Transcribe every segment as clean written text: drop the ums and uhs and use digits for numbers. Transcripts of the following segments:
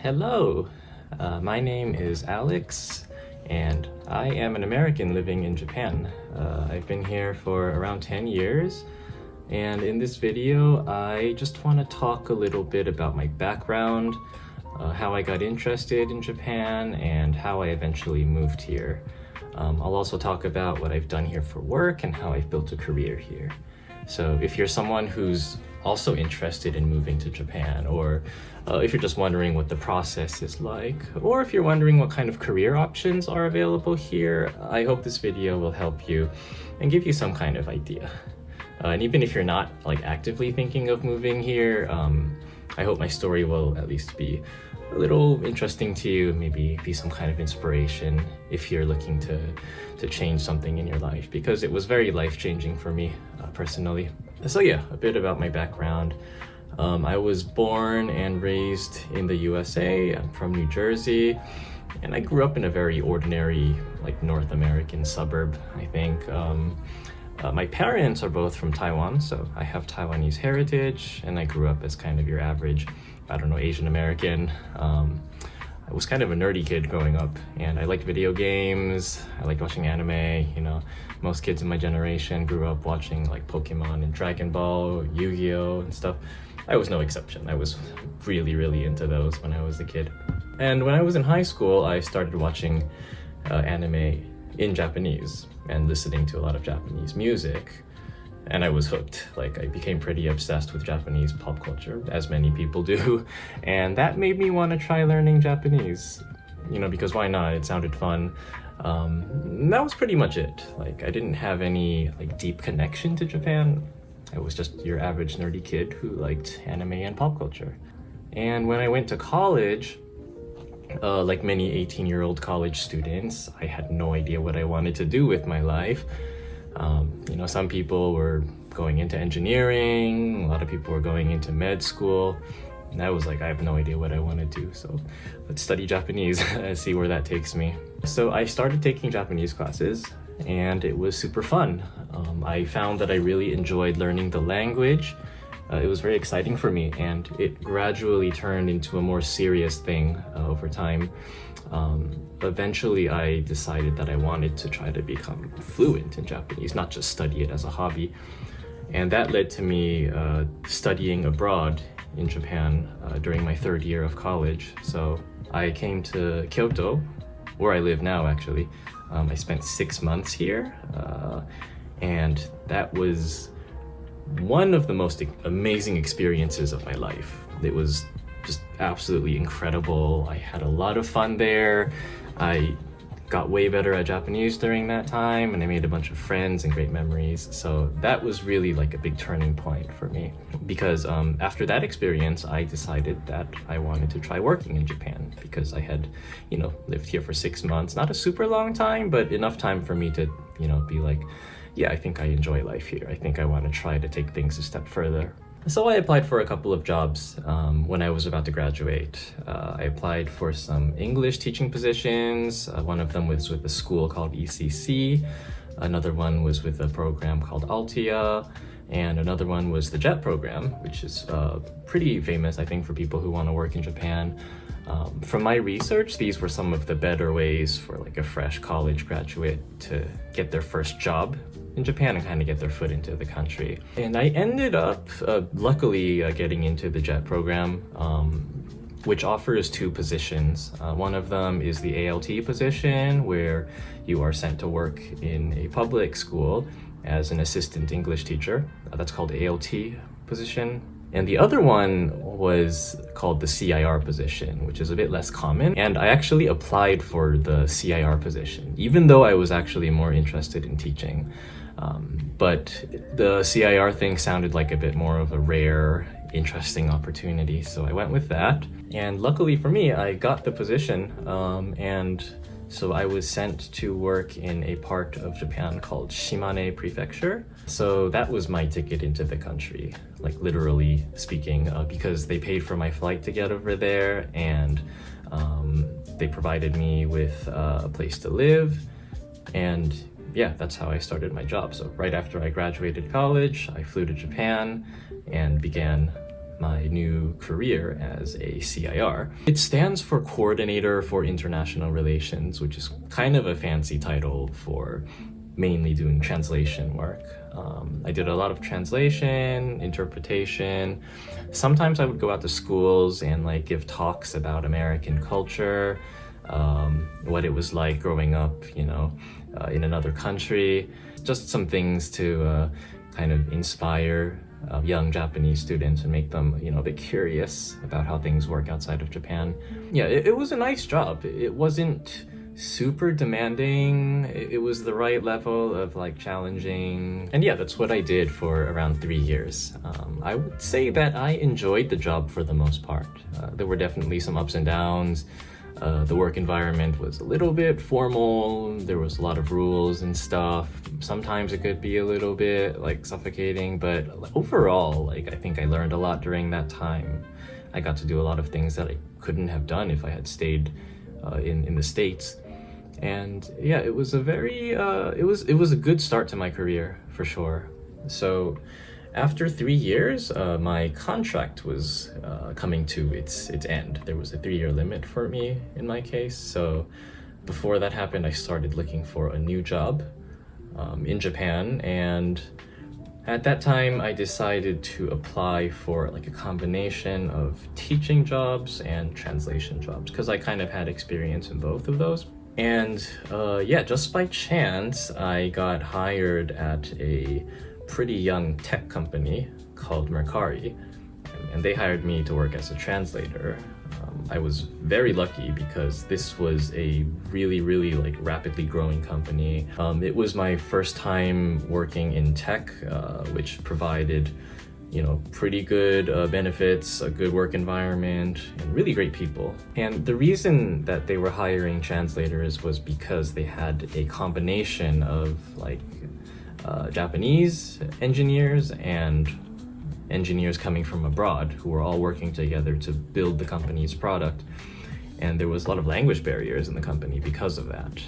Hello, my name is Alex, and I am an American living in Japan. I've been here for around 10 years, and in this video, I just want to talk a little bit about my background, how I got interested in Japan, and how I eventually moved here. I'll also talk about what I've done here for work and how I've built a career here. So if you're someone who's also interested in moving to Japan, or if you're just wondering what the process is like, or if you're wondering what kind of career options are available here, I hope this video will help you and give you some kind of idea. And even if you're not actively thinking of moving here, I hope my story will at least be a little interesting to you, maybe be some kind of inspiration if you're looking to change something in your life, because it was very life-changing for me personally. So yeah, a bit about my background. I was born and raised in the USA. I'm from New Jersey, and I grew up in a very ordinary North American suburb, I think. My parents are both from Taiwan, so I have Taiwanese heritage, and I grew up as kind of your average, I don't know, Asian American. I was kind of a nerdy kid growing up, and I liked video games, I liked watching anime. You know, most kids in my generation grew up watching Pokemon and Dragon Ball, Yu-Gi-Oh! And stuff. I was no exception. I was really into those when I was a kid. And when I was in high school, I started watching anime in Japanese and listening to a lot of Japanese music. And I was hooked. I became pretty obsessed with Japanese pop culture, as many people do. And that made me want to try learning Japanese, you know, because why not? It sounded fun. That was pretty much it. I didn't have any deep connection to Japan. I was just your average nerdy kid who liked anime and pop culture. And when I went to college, like many 18-year-old college students, I had no idea what I wanted to do with my life. You know, some people were going into engineering, a lot of people were going into med school, and I was like, I have no idea what I want to do, so let's study Japanese and see where that takes me. So I started taking Japanese classes, and it was super fun. I found that I really enjoyed learning the language. It was very exciting for me, and it gradually turned into a more serious thing over time. Eventually, I decided that I wanted to try to become fluent in Japanese, not just study it as a hobby. And that led to me studying abroad in Japan during my third year of college. So I came to Kyoto, where I live now actually. I spent 6 months here, and that was one of the most amazing experiences of my life. It was just absolutely incredible. I had a lot of fun there. I got way better at Japanese during that time, and I made a bunch of friends and great memories. So that was really a big turning point for me, because after that experience, I decided that I wanted to try working in Japan, because I had, you know, lived here for 6 months, not a super long time, but enough time for me to, you know, be like, yeah, I think I enjoy life here. I think I want to try to take things a step further. So I applied for a couple of jobs when I was about to graduate. I applied for some English teaching positions. One of them was with a school called ECC. Another one was with a program called Altia. And another one was the JET program, which is pretty famous, I think, for people who want to work in Japan. From my research, these were some of the better ways for a fresh college graduate to get their first job in Japan and kind of get their foot into the country. And I ended up, luckily, getting into the JET program, which offers 2 positions. One of them is the ALT position, where you are sent to work in a public school as an assistant English teacher. That's called ALT position. And the other one was called the CIR position, which is a bit less common. And I actually applied for the CIR position, even though I was actually more interested in teaching. But the CIR thing sounded like a bit more of a rare, interesting opportunity, so I went with that. And luckily for me, I got the position, and so I was sent to work in a part of Japan called Shimane Prefecture. So that was my ticket into the country, literally speaking, because they paid for my flight to get over there, and they provided me with a place to live. And yeah, that's how I started my job. So right after I graduated college, I flew to Japan and began my new career as a CIR. It stands for Coordinator for International Relations, which is kind of a fancy title for mainly doing translation work. I did a lot of translation, interpretation. Sometimes I would go out to schools and like give talks about American culture, what it was like growing up, in another country. Just some things to kind of inspire young Japanese students and make them, a bit curious about how things work outside of Japan. Yeah, it was a nice job. It wasn't super demanding. It was the right level of like challenging. And yeah, that's what I did for around 3 years. I would say that I enjoyed the job for the most part. There were definitely some ups and downs. The work environment was a little bit formal. There was a lot of rules and stuff. Sometimes it could be a little bit like suffocating, but overall, I think I learned a lot during that time. I got to do a lot of things that I couldn't have done if I had stayed in the States. And yeah, it was a very it was a good start to my career for sure. So after 3 years, my contract was coming to its end. There was a 3-year limit for me in my case. So before that happened, I started looking for a new job in Japan. And at that time, I decided to apply for like a combination of teaching jobs and translation jobs because I kind of had experience in both of those. And yeah, just by chance, I got hired at a pretty young tech company called Mercari, and they hired me to work as a translator. I was very lucky because this was a really like rapidly growing company. It was my first time working in tech, which provided pretty good benefits, a good work environment, and really great people. And the reason that they were hiring translators was because they had a combination of like Japanese engineers and engineers coming from abroad who were all working together to build the company's product. And there was a lot of language barriers in the company because of that.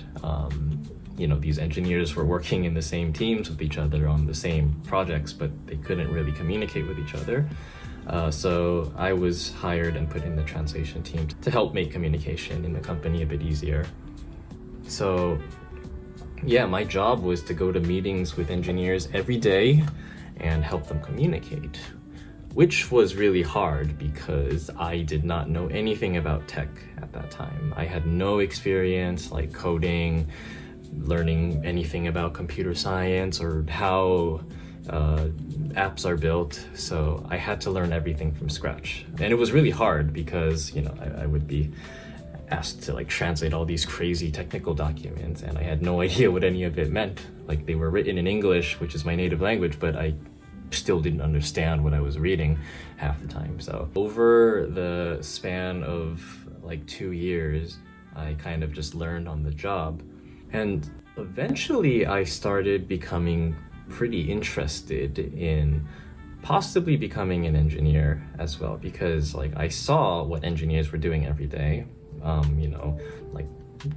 These engineers were working in the same teams with each other on the same projects, but they couldn't really communicate with each other. So I was hired and put in the translation team to help make communication in the company a bit easier. So yeah, my job was to go to meetings with engineers every day and help them communicate, which was really hard because I did not know anything about tech at that time. I had no experience like coding, learning anything about computer science or how apps are built. So I had to learn everything from scratch. And it was really hard because, I would be asked to like translate all these crazy technical documents and I had no idea what any of it meant. Like they were written in English, which is my native language, but I still didn't understand what I was reading half the time. So over the span of like 2 years, I kind of just learned on the job. And eventually I started becoming pretty interested in possibly becoming an engineer as well, because like I saw what engineers were doing every day, like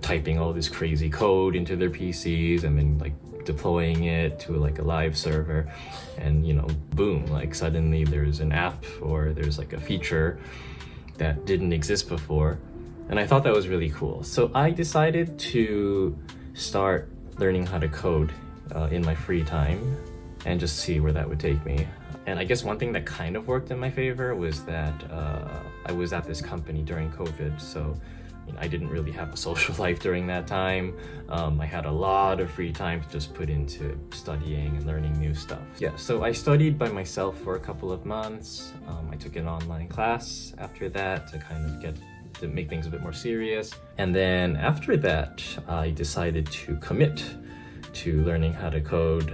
typing all this crazy code into their PCs and then like deploying it to like a live server, and boom, like suddenly there's an app or there's like a feature that didn't exist before. And I thought that was really cool. So I decided to start learning how to code in my free time and just see where that would take me. And I guess one thing that kind of worked in my favor was that I was at this company during COVID, so I didn't really have a social life during that time. I had a lot of free time to just put into studying and learning new stuff. Yeah, so I studied by myself for a couple of months. I took an online class after that to kind of to make things a bit more serious. And then after that, I decided to commit to learning how to code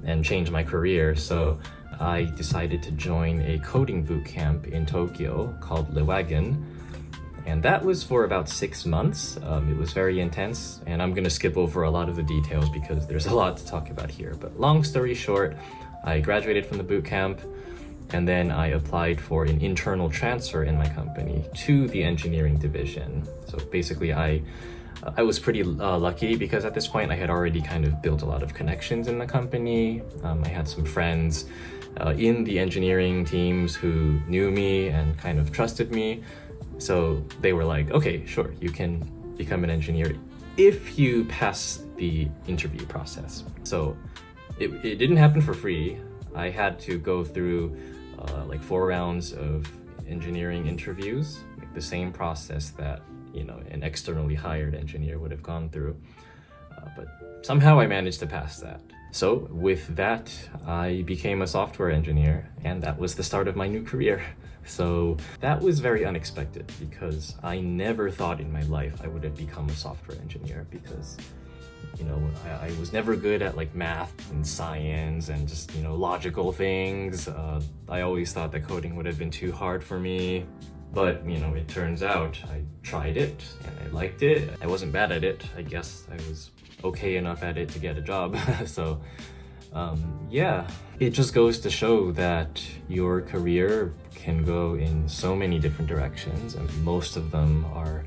and change my career. So I decided to join a coding boot camp in Tokyo called Lewagon. And that was for about 6 months. It was very intense, and I'm gonna skip over a lot of the details because there's a lot to talk about here. But long story short, I graduated from the boot camp, and then I applied for an internal transfer in my company to the engineering division. So basically I was pretty lucky because at this point I had already kind of built a lot of connections in the company. I had some friends in the engineering teams who knew me and kind of trusted me. So they were like, okay, sure, you can become an engineer if you pass the interview process. So it didn't happen for free. I had to go through like 4 rounds of engineering interviews, like the same process that, you know, an externally hired engineer would have gone through. But somehow I managed to pass that. So with that, I became a software engineer, and that was the start of my new career. So that was very unexpected because I never thought in my life I would have become a software engineer, because, you know, I was never good at like math and science and just, you know, logical things. I always thought that coding would have been too hard for me. But, you know, it turns out I tried it and I liked it. I wasn't bad at it. I guess I was okay enough at it to get a job. So, yeah, it just goes to show that your career can go in so many different directions, and most of them are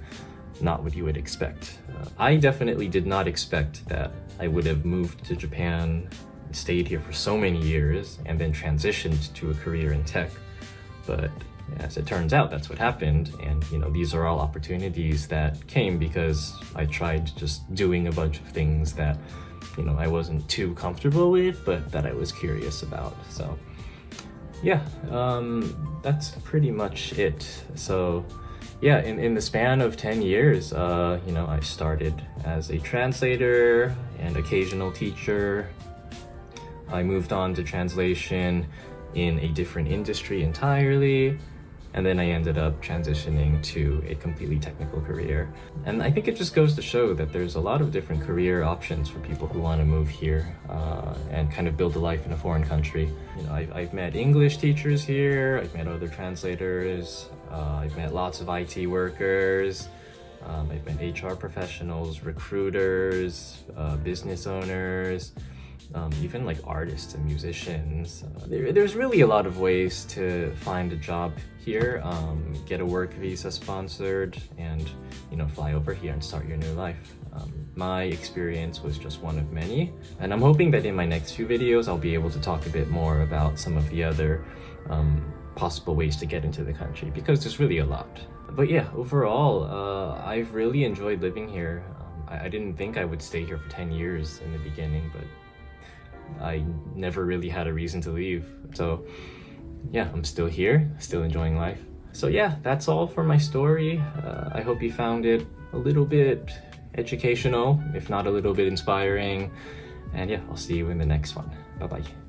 not what you would expect. I definitely did not expect that I would have moved to Japan, stayed here for so many years, and then transitioned to a career in tech. But as it turns out, that's what happened. And, you know, these are all opportunities that came because I tried just doing a bunch of things that, you know, I wasn't too comfortable with, but that I was curious about. So yeah, that's pretty much it. So yeah, in the span of 10 years, you know, I started as a translator and occasional teacher. I moved on to translation in a different industry entirely. And then I ended up transitioning to a completely technical career. And I think it just goes to show that there's a lot of different career options for people who want to move here and kind of build a life in a foreign country. You know, I've met English teachers here, I've met other translators, I've met lots of IT workers, I've met HR professionals, recruiters, business owners, even like artists and musicians. There's really a lot of ways to find a job here, get a work visa sponsored, and, you know, fly over here and start your new life. My experience was just one of many, and I'm hoping that in my next few videos I'll be able to talk a bit more about some of the other possible ways to get into the country, because there's really a lot. But yeah, overall, I've really enjoyed living here. I didn't think I would stay here for 10 years in the beginning, but I never really had a reason to leave. So yeah, I'm still here, still enjoying life. So yeah, that's all for my story. I hope you found it a little bit educational, if not a little bit inspiring. And yeah, I'll see you in the next one. Bye-bye.